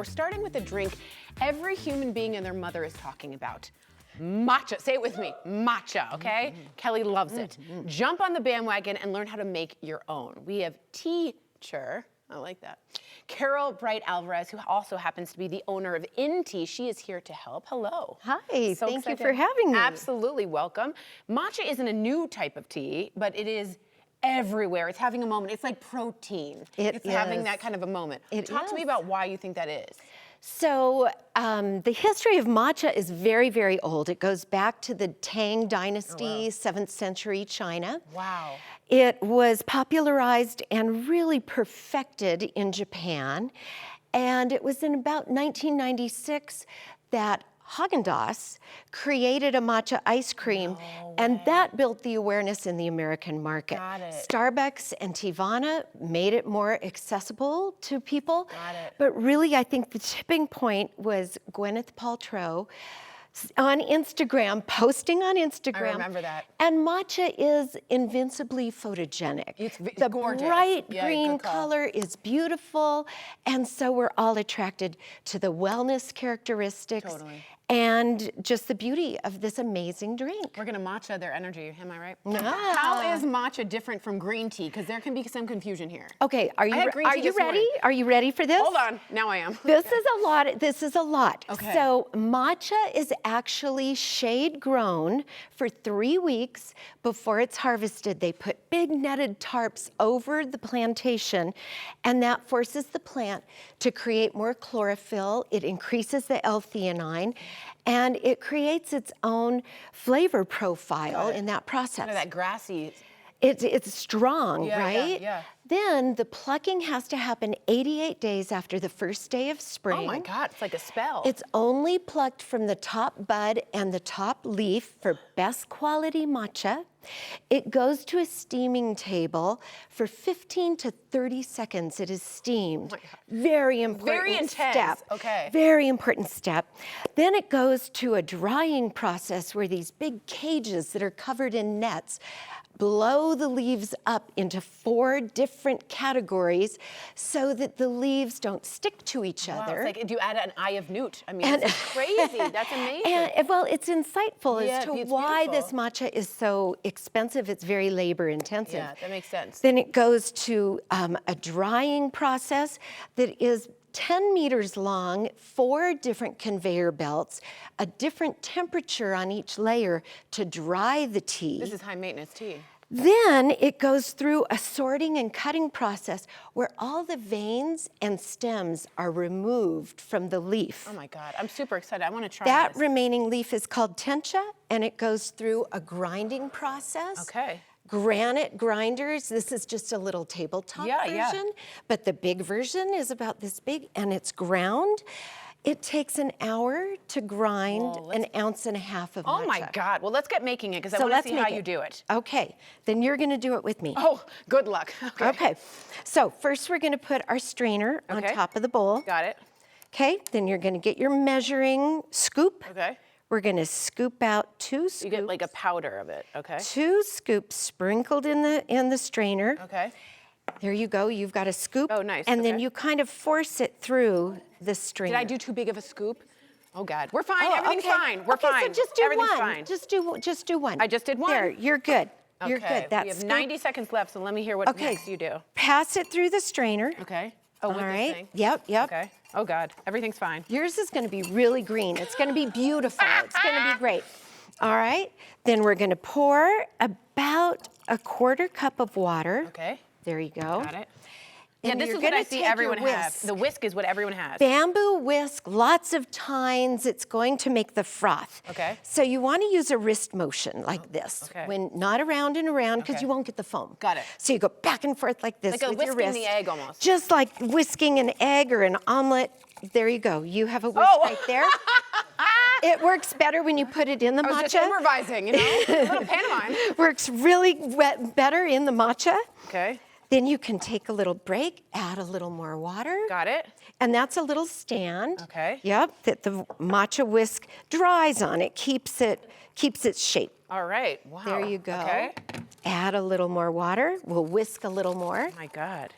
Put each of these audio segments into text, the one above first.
We're starting with a drink every human being and their mother is talking about. Matcha. Say it with me. Matcha, okay? Kelly loves it. Jump on the bandwagon and learn how to make your own. We have teacher, I like that, Carol Bright Alvarez, who also happens to be the owner of In Tea. She is here to help. Hello. Hi, thank you for having me. Absolutely, welcome. Matcha isn't a new type of tea, but it is everywhere. It's having a moment. It's like protein. It's having that kind of a moment. Talk to me about why you think that is. So the history of matcha is very, very old. It goes back to the Tang Dynasty, 7th century China. Wow. It was popularized and really perfected in Japan. And it was in about 1996 that Haagen-Dazs created a matcha ice cream, and that built the awareness in the American market. Got it. Starbucks and Teavana made it more accessible to people. Got it. But really, I think the tipping point was Gwyneth Paltrow on Instagram, posting on Instagram. I remember that. And matcha is invincibly photogenic. It's the gorgeous. bright Yeah, green good call. color is beautiful, and so we're all attracted to the wellness characteristics and just the beauty of this amazing drink. We're gonna matcha their energy, am I right? Ah. How is matcha different from green tea? Because there can be some confusion here. Okay, are you ready? morning. Are you ready for this? Hold on, now I am. This is a lot. This is a lot. Okay. So matcha is actually shade grown for 3 weeks before it's harvested. They put big netted tarps over the plantation, and that forces the plant to create more chlorophyll. It increases the L-theanine, and it creates its own flavor profile in that process. Kind of that grassy. It's strong, Yeah, right? yeah. Then the plucking has to happen 88 days after the first day of spring. Oh my God, it's like a spell. It's only plucked from the top bud and the top leaf for best quality matcha. It goes to a steaming table for 15 to 30 seconds. It is steamed. Very important Very intense. step. Okay. Very important step. Then it goes to a drying process where these big cages that are covered in nets blow the leaves up into 4 different categories so that the leaves don't stick to each other. It's like, do you add an eye of newt? I mean, it's crazy. That's amazing. And, well, it's insightful as to it's why beautiful. this matcha is so expensive. It's very labor intensive. Yeah, that makes sense. Then it goes to a drying process that is 10 meters long, 4 different conveyor belts, a different temperature on each layer to dry the tea. This is high maintenance tea. Then it goes through a sorting and cutting process where all the veins and stems are removed from the leaf. Oh my God, I'm super excited. I want to try That this. remaining leaf is called tencha, and it goes through a grinding process. Okay. Granite grinders. This is just a little tabletop version, but the big version is about this big, and it's ground. It takes an hour to grind an ounce and a half of matcha. Oh my God. Well, let's get making it because I want to see how you do it. Okay, then you're gonna do it with me. Oh, good luck. Okay, so first we're gonna put our strainer on top of the bowl. Got it. Okay, then you're gonna get your measuring scoop. Okay. We're gonna scoop out 2 scoops. You get like a powder of it, okay? 2 scoops sprinkled in the strainer. Okay. There you go, you've got a scoop. Oh, nice, And then okay. you kind of force it through the strainer. Did I do too big of a scoop? Oh God, we're fine, everything's fine, we're fine. So just do Everything's one, fine. just do one. I just did one. There, you're good, you're Okay, good. That we have scoop. 90 seconds left, so let me hear what next you do. Pass it through the strainer. Okay. Oh, with All this right, thing? yep. Okay. Oh God, everything's fine. Yours is gonna be really green. It's gonna be beautiful, it's gonna be great. All right, then we're gonna pour about a 1/4 cup of water. Okay. There you go. Got it. And Yeah, this you're is what I gonna see take your everyone has. whisk. The whisk is what everyone has. Bamboo whisk, lots of tines. It's going to make the froth. Okay. So you want to use a wrist motion like this. okay. When not around and around, because Okay. you won't get the foam. Got it. So you go back and forth like this Like a with your whisking wrist. the egg almost. Just like whisking an egg or an omelet. There you go. You have a whisk right there. It works better when you put it in the I was matcha. just improvising, you know? A little pantomime. Works really better in the matcha. Okay. Then you can take a little break, add a little more water. Got it. And that's a little stand. Okay. Yep, that the matcha whisk dries on. It keeps its shape. All right. Wow. There you go. Okay. Add a little more water. We'll whisk a little more. Oh my God.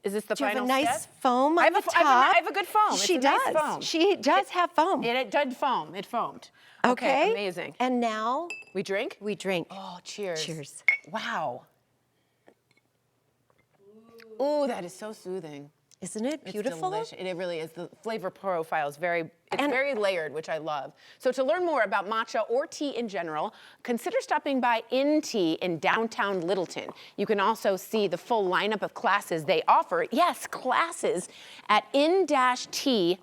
Is this the Do you have final a nice step? foam on the top? I have a good foam. She It's a does. nice foam. She does have foam. It did foam. It foamed. Okay. Amazing. And now We drink? we drink. Oh, cheers. Cheers. Wow. Ooh, that is so soothing. Isn't it beautiful? It's delicious. It really is. The flavor profile is very layered, which I love. So to learn more about matcha or tea in general, consider stopping by In Tea in downtown Littleton. You can also see the full lineup of classes they offer. Yes, classes at in-tea.net.